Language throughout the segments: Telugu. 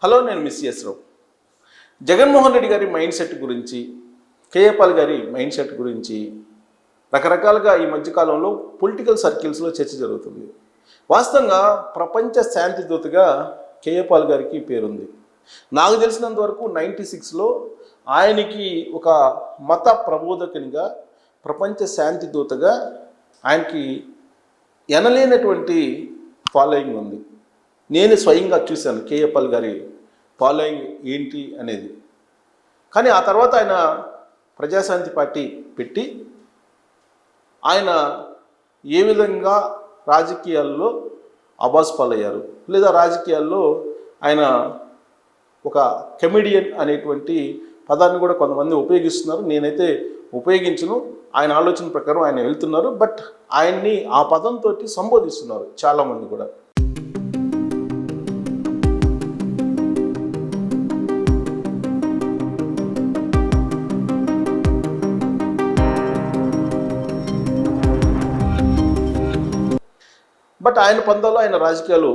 హలో, నేను మిస్ రావు. జగన్మోహన్ రెడ్డి గారి మైండ్ సెట్ గురించి, కేఏ పాల్ గారి మైండ్ సెట్ గురించి రకరకాలుగా ఈ మధ్యకాలంలో పొలిటికల్ సర్కిల్స్లో చర్చ జరుగుతుంది. వాస్తవంగా ప్రపంచ శాంతి దూతగా కేఏ పాల్ గారికి పేరుంది. నాకు తెలిసినంత వరకు 96లో ఆయనకి ఒక మత ప్రబోధకునిగా, ప్రపంచ శాంతి దూతగా ఆయనకి ఎనలేనటువంటి ఫాలోయింగ్ ఉంది. నేను స్వయంగా చూశాను కేఏ పాల్ గారి ఫాలోయింగ్ ఏంటి అనేది. కానీ ఆ తర్వాత ఆయన ప్రజాశాంతి పార్టీ పెట్టి ఆయన ఏ విధంగా రాజకీయాల్లో అబాస్ పాలయ్యారు, లేదా రాజకీయాల్లో ఆయన ఒక కమెడియన్ అనేటువంటి పదాన్ని కూడా కొంతమంది ఉపయోగిస్తున్నారు. నేనైతే ఉపయోగించను. ఆయన ఆలోచన ప్రకారం ఆయన వెళ్తున్నారు. బట్ ఆయన్ని ఆ పదంతో సంబోధిస్తున్నారు చాలామంది కూడా. బట్ ఆయన పందాలో ఆయన రాజకీయాలు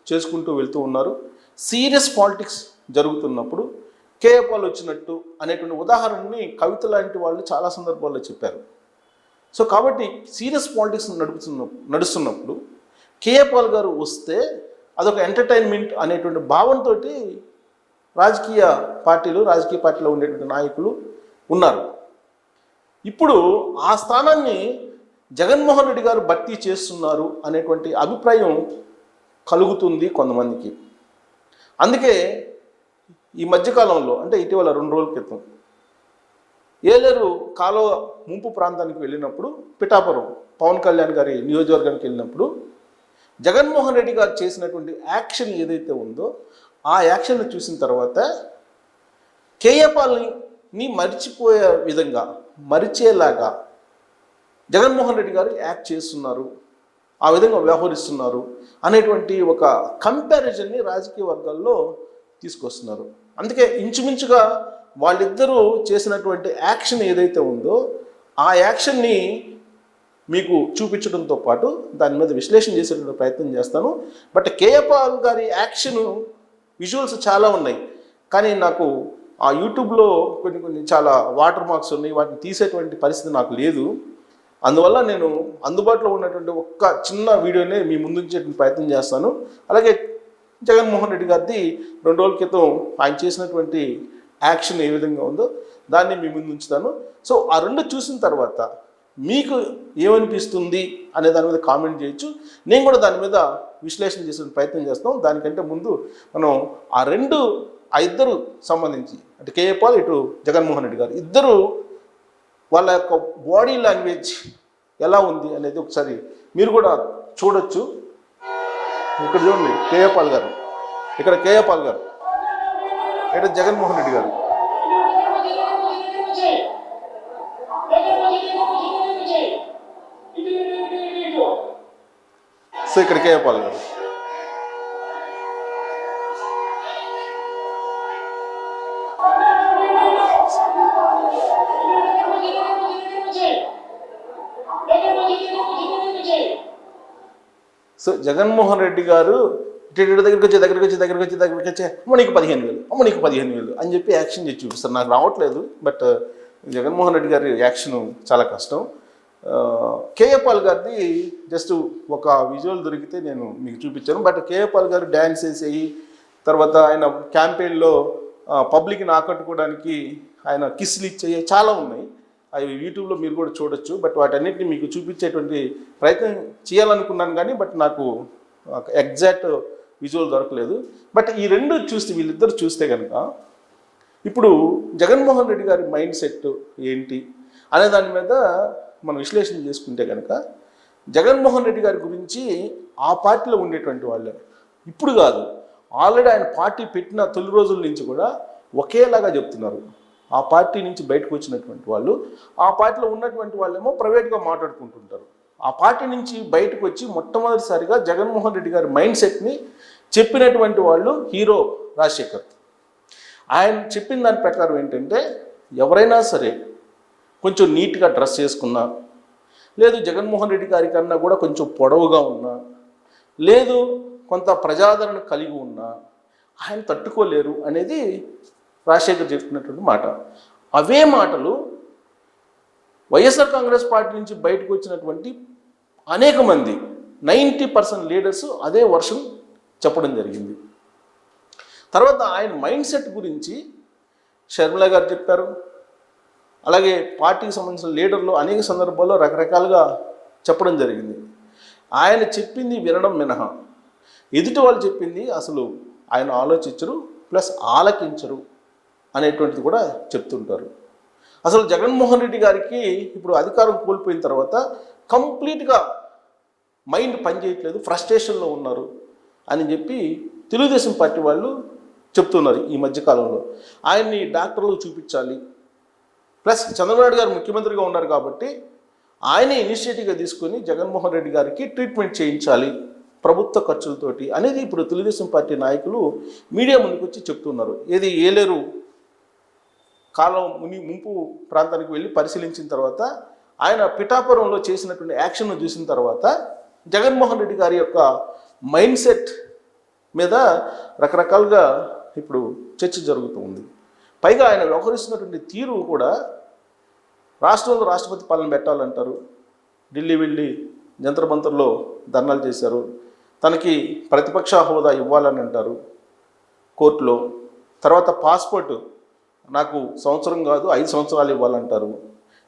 చేసుకుంటూ వెళ్తూ ఉన్నారు. సీరియస్ పాలిటిక్స్ జరుగుతున్నప్పుడు కేఏ పాల్ వచ్చినట్టు అనేటువంటి ఉదాహరణని కవిత లాంటి వాళ్ళు చాలా సందర్భాల్లో చెప్పారు. సో కాబట్టి సీరియస్ పాలిటిక్స్ నడుస్తున్నప్పుడు కేఏ పాల్ గారు వస్తే అదొక ఎంటర్టైన్మెంట్ అనేటువంటి భావంతో రాజకీయ పార్టీలో ఉండేటువంటి నాయకులు ఉన్నారు. ఇప్పుడు ఆ స్థానాన్ని జగన్మోహన్ రెడ్డి గారు భర్తీ చేస్తున్నారు అనేటువంటి అభిప్రాయం కలుగుతుంది కొంతమందికి. అందుకే ఈ మధ్యకాలంలో, అంటే ఇటీవల 2 రోజుల క్రితం ఏలేరు కాలువ ముంపు ప్రాంతానికి వెళ్ళినప్పుడు, పిఠాపురం పవన్ కళ్యాణ్ గారి నియోజకవర్గానికి వెళ్ళినప్పుడు జగన్మోహన్ రెడ్డి గారు చేసినటువంటి యాక్షన్ ఏదైతే ఉందో ఆ యాక్షన్ చూసిన తర్వాత కేఏ పాల్ని మరిచిపోయే విధంగా, మరిచేలాగా జగన్మోహన్ రెడ్డి గారు యాక్ట్ చేస్తున్నారు, ఆ విధంగా వ్యవహరిస్తున్నారు అనేటువంటి ఒక కంపారిజన్ని రాజకీయ వర్గాల్లో తీసుకొస్తున్నారు. అందుకే ఇంచుమించుగా వాళ్ళిద్దరూ చేసినటువంటి యాక్షన్ ఏదైతే ఉందో ఆ యాక్షన్ని మీకు చూపించడంతో పాటు దాని మీద విశ్లేషణ చేసేటువంటి ప్రయత్నం చేస్తాను. బట్ కేఏ పాల్ గారి యాక్షను విజువల్స్ చాలా ఉన్నాయి, కానీ నాకు ఆ యూట్యూబ్లో కొన్ని చాలా వాటర్ మార్క్స్ ఉన్నాయి, వాటిని తీసేటువంటి పరిస్థితి నాకు లేదు. అందువల్ల నేను అందుబాటులో ఉన్నటువంటి ఒక్క చిన్న వీడియోనే మీ ముందు ఉంచేటువంటి ప్రయత్నం చేస్తాను. అలాగే జగన్మోహన్ రెడ్డి గారిది 2 రోజుల క్రితం ఆయన చేసినటువంటి యాక్షన్ ఏ విధంగా ఉందో దాన్ని మీ ముందు ఉంచుతాను. సో ఆ 2 చూసిన తర్వాత మీకు ఏమనిపిస్తుంది అనే దాని మీద కామెంట్ చేయొచ్చు. నేను కూడా దాని మీద విశ్లేషణ చేసే ప్రయత్నం చేస్తాం. దానికంటే ముందు మనం ఆ ఇద్దరు సంబంధించి, అంటే కేఏ పాల్, ఇటు జగన్మోహన్ రెడ్డి గారు, ఇద్దరు వాళ్ళ యొక్క బాడీ లాంగ్వేజ్ ఎలా ఉంది అనేది ఒకసారి మీరు కూడా చూడొచ్చు. ఇక్కడ చూడండి కేఏ పాల్ గారు, ఇక్కడ కేఏ పాల్ గారు, ఇక్కడ జగన్మోహన్ రెడ్డి గారు. సో ఇక్కడ కేఏ పాల్ గారు. సో జగన్మోహన్ రెడ్డి గారు దగ్గరికి వచ్చి అమ్మ నీకు 15,000, అమ్మ నీకు 15,000 అని చెప్పి యాక్షన్ చేసి చూపిస్తారు. నాకు రావట్లేదు, బట్ జగన్మోహన్ రెడ్డి గారి యాక్షన్ చాలా కష్టం. కేఏ పాల్ గారిది జస్ట్ ఒక విజువల్ దొరికితే నేను మీకు చూపించాను. బట్ కేఏ పాల్ గారు డ్యాన్స్ వేసేయి, తర్వాత ఆయన క్యాంపెయిన్లో పబ్లిక్ని ఆకట్టుకోవడానికి ఆయన కిస్లు ఇచ్చేవి చాలా ఉన్నాయి. అవి యూట్యూబ్లో మీరు కూడా చూడొచ్చు. బట్ వాటన్నిటిని మీకు చూపించేటువంటి ప్రయత్నం చేయాలనుకున్నాను, కానీ బట్ నాకు ఎగ్జాక్ట్ విజువల్ దొరకలేదు. బట్ ఈ 2 చూస్తే, వీళ్ళిద్దరు చూస్తే కనుక ఇప్పుడు జగన్మోహన్ రెడ్డి గారి మైండ్ సెట్ ఏంటి అనే దాని మీద మనం విశ్లేషణ చేసుకుంటే కనుక, జగన్మోహన్ రెడ్డి గారి గురించి ఆ పార్టీలో ఉండేటువంటి వాళ్ళే, ఇప్పుడు కాదు, ఆల్రెడీ ఆయన పార్టీ పెట్టిన తొలి రోజుల నుంచి కూడా ఒకేలాగా చెప్తున్నారు. ఆ పార్టీ నుంచి బయటకు వచ్చినటువంటి వాళ్ళు, ఆ పార్టీలో ఉన్నటువంటి వాళ్ళేమో ప్రైవేట్గా మాట్లాడుకుంటుంటారు. ఆ పార్టీ నుంచి బయటకు వచ్చి మొట్టమొదటిసారిగా జగన్మోహన్ రెడ్డి గారి మైండ్ సెట్ని చెప్పినటువంటి వాళ్ళు హీరో రాజశేఖర్. ఆయన చెప్పిన దాని ప్రకారం ఏంటంటే, ఎవరైనా సరే కొంచెం నీట్గా డ్రెస్ చేసుకున్నా, లేదు జగన్మోహన్ రెడ్డి గారి కన్నా కూడా కొంచెం పొడవుగా ఉన్నా, లేదు కొంత ప్రజాదరణ కలిగి ఉన్నా, ఆయన తట్టుకోలేరు అనేది రాజశేఖర్ చెప్తున్నటువంటి మాట. అవే మాటలు వైఎస్ఆర్ కాంగ్రెస్ పార్టీ నుంచి బయటకు వచ్చినటువంటి అనేక మంది 90% లీడర్స్ అదే వర్షన్ చెప్పడం జరిగింది. తర్వాత ఆయన మైండ్ సెట్ గురించి షర్మిల గారు చెప్పారు. అలాగే పార్టీకి సంబంధించిన లీడర్లు అనేక సందర్భాల్లో రకరకాలుగా చెప్పడం జరిగింది. ఆయన చెప్పింది వినడం మినహా ఎదుటి వాళ్ళు చెప్పింది అసలు ఆయన ఆలోచించరు, ప్లస్ ఆలకించరు అనేటువంటిది కూడా చెప్తుంటారు. అసలు జగన్మోహన్ రెడ్డి గారికి ఇప్పుడు అధికారం కోల్పోయిన తర్వాత కంప్లీట్గా మైండ్ పనిచేయట్లేదు, ఫ్రస్ట్రేషన్లో ఉన్నారు అని చెప్పి తెలుగుదేశం పార్టీ వాళ్ళు చెప్తున్నారు. ఈ మధ్యకాలంలో ఆయన్ని డాక్టర్లకు చూపించాలి, ప్లస్ చంద్రబాబు నాయుడు గారు ముఖ్యమంత్రిగా ఉన్నారు కాబట్టి ఆయనే ఇనిషియేటివ్గా తీసుకొని జగన్మోహన్ రెడ్డి గారికి ట్రీట్మెంట్ చేయించాలి ప్రభుత్వ ఖర్చులతోటి అనేది ఇప్పుడు తెలుగుదేశం పార్టీ నాయకులు మీడియా ముందుకు వచ్చి చెప్తున్నారు. ఏది ఏలేరు కాలం ముంపు ప్రాంతానికి వెళ్ళి పరిశీలించిన తర్వాత ఆయన పిఠాపురంలో చేసినటువంటి యాక్షన్ను చూసిన తర్వాత జగన్మోహన్ రెడ్డి గారి యొక్క మైండ్ సెట్ మీద రకరకాలుగా ఇప్పుడు చర్చ జరుగుతూ ఉంది. పైగా ఆయన వ్యవహరిస్తున్నటువంటి తీరు కూడా రాష్ట్రంలో రాష్ట్రపతి పాలన పెట్టాలంటారు, ఢిల్లీ వెళ్ళి జంతర్ మంతర్లో ధర్నాలు చేశారు, తనకి ప్రతిపక్ష హోదా ఇవ్వాలని అంటారు కోర్టులో, తర్వాత పాస్పోర్ట్ నాకు సంవత్సరం కాదు 5 సంవత్సరాలు ఇవ్వాలంటారు.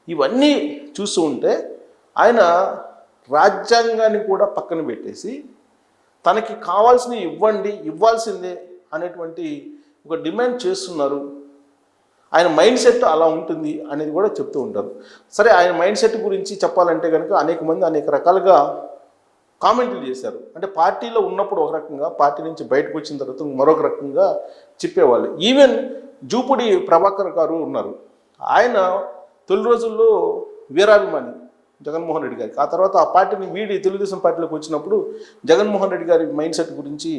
ఇవన్నీ చూస్తూ ఉంటే ఆయన రాజ్యాంగాన్ని కూడా పక్కన పెట్టేసి తనకి కావాల్సినవి ఇవ్వాల్సిందే అనేటువంటి ఒక డిమాండ్ చేస్తున్నారు. ఆయన మైండ్ సెట్ అలా ఉంటుంది అనేది కూడా చెప్తూ ఉంటారు. సరే, ఆయన మైండ్ సెట్ గురించి చెప్పాలంటే కనుక అనేక మంది అనేక రకాలుగా కామెంట్లు చేశారు. అంటే పార్టీలో ఉన్నప్పుడు ఒక రకంగా, పార్టీ నుంచి బయటకు వచ్చిన తర్వాత మరొక రకంగా చెప్పేవాళ్ళు. ఈవెన్ జూపుడి ప్రభాకర్ గారు ఉన్నారు, ఆయన తొలి రోజుల్లో వీరాభిమాని జగన్మోహన్ రెడ్డి గారికి. ఆ తర్వాత ఆ పార్టీని వీడి తెలుగుదేశం పార్టీలోకి వచ్చినప్పుడు జగన్మోహన్ రెడ్డి గారి మైండ్ సెట్ గురించి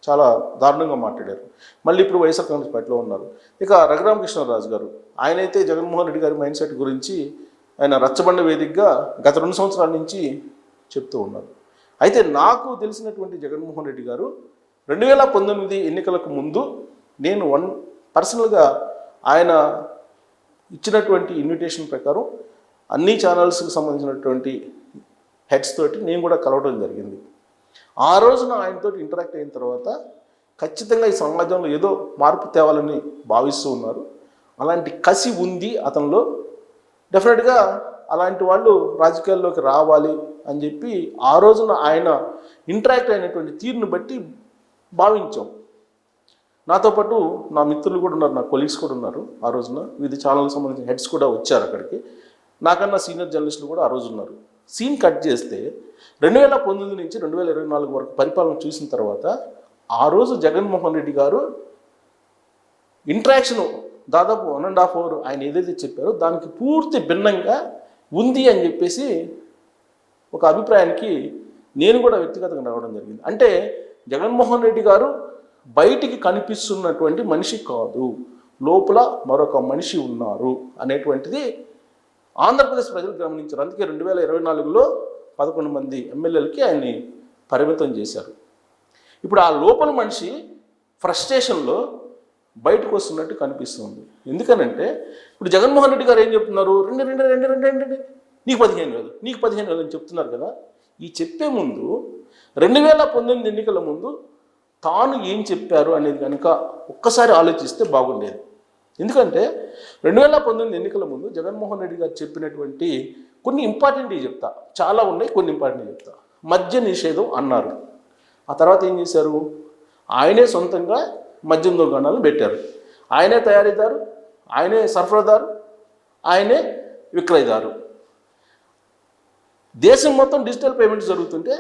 చాలా దారుణంగా మాట్లాడారు. మళ్ళీ ఇప్పుడు వైఎస్ఆర్ కాంగ్రెస్ పార్టీలో ఉన్నారు. ఇక రఘురామకృష్ణరాజు గారు, ఆయనైతే జగన్మోహన్ రెడ్డి గారి మైండ్ సెట్ గురించి ఆయన రచ్చబండ వేదికగా గత 2 సంవత్సరాల నుంచి చెప్తూ ఉన్నారు. అయితే నాకు తెలిసినటువంటి జగన్మోహన్ రెడ్డి గారు 2019 ఎన్నికలకు ముందు నేను పర్సనల్గా ఆయన ఇచ్చినటువంటి ఇన్విటేషన్ ప్రకారం అన్ని ఛానల్స్కి సంబంధించినటువంటి హెడ్స్ తోటి నేను కూడా కలవడం జరిగింది. ఆ రోజున ఆయనతో ఇంటరాక్ట్ అయిన తర్వాత ఖచ్చితంగా ఈ సమాజంలో ఏదో మార్పు తేవాలని భావిస్తూ ఉన్నారు. అలాంటి కసి ఉంది అతనిలో. డెఫినెట్గా అలాంటి వాళ్ళు రాజకీయాల్లోకి రావాలి అని చెప్పి ఆ రోజున ఆయన ఇంటరాక్ట్ అయినటువంటి తీరును బట్టి భావించాం. నాతో పాటు నా మిత్రులు కూడా ఉన్నారు, నా కొలీగ్స్ కూడా ఉన్నారు. ఆ రోజున వివిధ ఛానల్కి సంబంధించిన హెడ్స్ కూడా వచ్చారు అక్కడికి. నాకన్నా సీనియర్ జర్నలిస్టులు కూడా ఆ రోజు ఉన్నారు. సీన్ కట్ చేస్తే 2019 నుంచి 2024 వరకు పరిపాలన చూసిన తర్వాత ఆ రోజు జగన్మోహన్ రెడ్డి గారు ఇంటరాక్షన్ దాదాపు 1.5 అవర్ ఆయన ఏదైతే చెప్పారో దానికి పూర్తి భిన్నంగా ఉంది అని చెప్పేసి ఒక అభిప్రాయానికి నేను కూడా వ్యక్తిగతంగా రావడం జరిగింది. అంటే జగన్మోహన్ రెడ్డి గారు బయటికి కనిపిస్తున్నటువంటి మనిషి కాదు, లోపల మరొక మనిషి ఉన్నారు అనేటువంటిది ఆంధ్రప్రదేశ్ ప్రజలు గమనించారు. అందుకే 2024లో 11 మంది ఎమ్మెల్యేలకి ఆయన్ని పరిమితం చేశారు. ఇప్పుడు ఆ లోపల మనిషి ఫ్రస్ట్రేషన్లో బయటకు వస్తున్నట్టు కనిపిస్తుంది. ఎందుకనంటే ఇప్పుడు జగన్మోహన్ రెడ్డి గారు ఏం చెప్తున్నారు, రెండు నీకు 15,000 అని చెప్తున్నారు కదా. ఈ చెప్పే ముందు 2019 ఎన్నికల ముందు తాను ఏం చెప్పారు అనేది కనుక ఒక్కసారి ఆలోచిస్తే బాగుండేది. ఎందుకంటే 2019 ఎన్నికల ముందు జగన్మోహన్ రెడ్డి గారు చెప్పినటువంటి కొన్ని ఇంపార్టెంట్వి చెప్తా, చాలా ఉన్నాయి, కొన్ని ఇంపార్టెంట్ చెప్తా. మద్య నిషేధం అన్నారు. ఆ తర్వాత ఏం చేశారు, ఆయనే సొంతంగా మద్యం దుకాణాలు పెట్టారు. ఆయనే తయారీదారు, ఆయనే సరఫరాదారు, ఆయనే విక్రయదారు. దేశం మొత్తం డిజిటల్ పేమెంట్స్ జరుగుతుంటే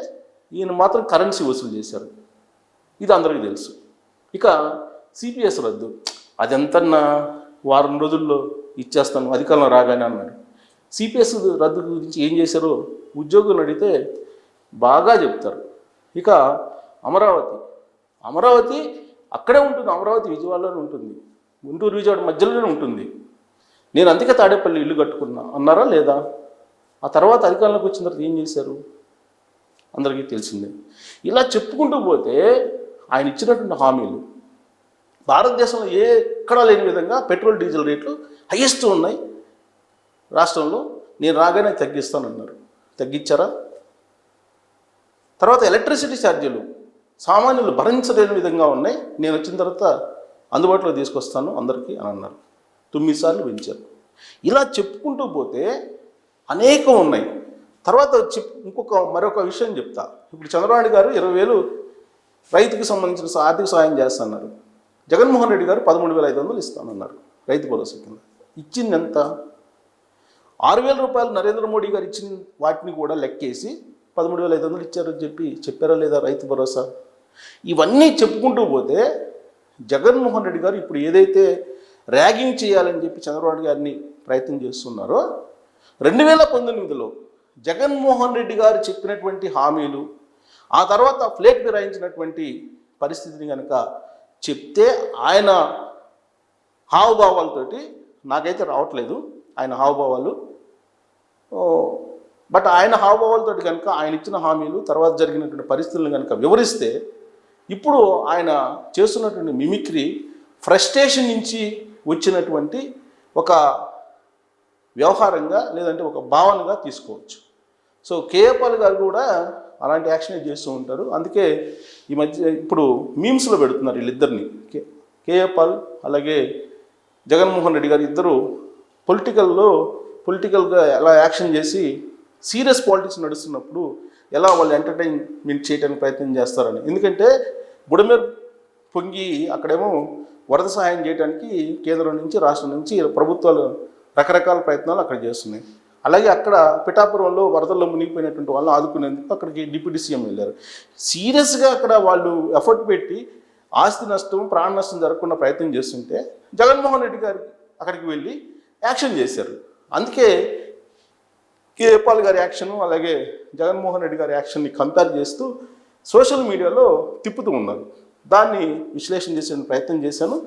ఈయన మాత్రం కరెన్సీ వసూలు చేశారు. ఇది అందరికీ తెలుసు. ఇక సిపిఎస్ రద్దు, అదెంతన్నా వారం రోజుల్లో ఇచ్చేస్తాను అధికారంలో రాగానే అన్నాడు. సిపిఎస్ రద్దు గురించి ఏం చేశారో ఉద్యోగులు అడిగితే బాగా చెప్తారు. ఇక అమరావతి అక్కడే ఉంటుంది, అమరావతి విజయవాడలోనే ఉంటుంది, గుంటూరు విజయవాడ మధ్యలోనే ఉంటుంది. నేను అందుకే తాడేపల్లి ఇల్లు కట్టుకున్నా అన్నారా లేదా? ఆ తర్వాత అధికారంలోకి వచ్చిన తర్వాత ఏం చేశారు అందరికీ తెలిసిందే. ఇలా చెప్పుకుంటూ పోతే ఆయన ఇచ్చినటువంటి హామీలు భారతదేశంలో ఎక్కడా లేని విధంగా పెట్రోల్ డీజిల్ రేట్లు హైయెస్ట్ ఉన్నాయి రాష్ట్రంలో. నేను రాగానే తగ్గిస్తానన్నారు. తగ్గించారా? తర్వాత ఎలక్ట్రిసిటీ ఛార్జీలు సామాన్యులు భరించలేని విధంగా ఉన్నాయి. నేను వచ్చిన తర్వాత అందుబాటులో తీసుకొస్తాను అందరికీ అని అన్నారు. 9 సార్లు పెంచారు. ఇలా చెప్పుకుంటూ పోతే అనేకం ఉన్నాయి. తర్వాత మరొక విషయం చెప్తా. ఇప్పుడు చంద్రబాబు గారు 20,000 రైతుకి సంబంధించిన ఆర్థిక సహాయం చేస్తున్నారు. జగన్మోహన్ రెడ్డి గారు 13,500 ఇస్తానన్నారు రైతు భరోసా కింద. ఇచ్చింది ఎంత? 6,000 రూపాయలు నరేంద్ర మోడీ గారు ఇచ్చిన వాటిని కూడా లెక్కేసి 13,500 ఇచ్చారని చెప్పారా లేదా రైతు భరోసా? ఇవన్నీ చెప్పుకుంటూ పోతే జగన్మోహన్ రెడ్డి గారు ఇప్పుడు ఏదైతే ర్యాగింగ్ చేయాలని చెప్పి చంద్రబాబు గారిని ప్రయత్నం చేస్తున్నారో 2019లో జగన్మోహన్ రెడ్డి గారు చెప్పినటువంటి హామీలు ఆ తర్వాత ఫ్లేట్ ఫిరాయించినటువంటి పరిస్థితిని కనుక చెప్తే ఆయన హావభావాలతోటి నాకైతే రావట్లేదు ఆయన హావభావాలు. బట్ ఆయన హావభావాలతోటి కనుక ఆయన ఇచ్చిన హామీలు తర్వాత జరిగినటువంటి పరిస్థితులను కనుక వివరిస్తే ఇప్పుడు ఆయన చేస్తున్నటువంటి మిమిక్రీ ఫ్రస్ట్రేషన్ నుంచి వచ్చినటువంటి ఒక వ్యవహారంగా లేదంటే ఒక భావనగా తీసుకోవచ్చు. సో కేఏ పాల్ గారు కూడా అలాంటి యాక్షన్ చేస్తూ ఉంటారు. అందుకే ఈ మధ్య ఇప్పుడు మీమ్స్లో పెడుతున్నారు వీళ్ళిద్దరిని, కేఏ పాల్ అలాగే జగన్మోహన్ రెడ్డి గారు ఇద్దరు పొలిటికల్గా ఎలా యాక్షన్ చేసి సీరియస్ పాలిటిక్స్ నడుస్తున్నప్పుడు ఎలా వాళ్ళు ఎంటర్టైన్మెంట్ చేయడానికి ప్రయత్నం చేస్తారని. ఎందుకంటే బుడమేరు పొంగి అక్కడేమో వరద సహాయం చేయడానికి కేంద్రం నుంచి రాష్ట్రం నుంచి ప్రభుత్వాలు రకరకాల ప్రయత్నాలు అక్కడ చేస్తున్నాయి. అలాగే అక్కడ పిఠాపురంలో వరదల్లో మునిగిపోయినటువంటి వాళ్ళని ఆదుకునేందుకు అక్కడికి డిప్యూటీ సీఎం వెళ్ళారు. సీరియస్గా అక్కడ వాళ్ళు ఎఫర్ట్ పెట్టి ఆస్తి నష్టం ప్రాణ నష్టం జరగకుండా ప్రయత్నం చేస్తుంటే జగన్మోహన్ రెడ్డి గారు అక్కడికి వెళ్ళి యాక్షన్ చేశారు. అందుకే కేఏ పాల్ గారి యాక్షను అలాగే జగన్మోహన్ రెడ్డి గారి యాక్షన్ని కంపేర్ చేస్తూ సోషల్ మీడియాలో తిప్పుతూ ఉన్నారు. దాన్ని విశ్లేషణ చేసే ప్రయత్నం చేశాను.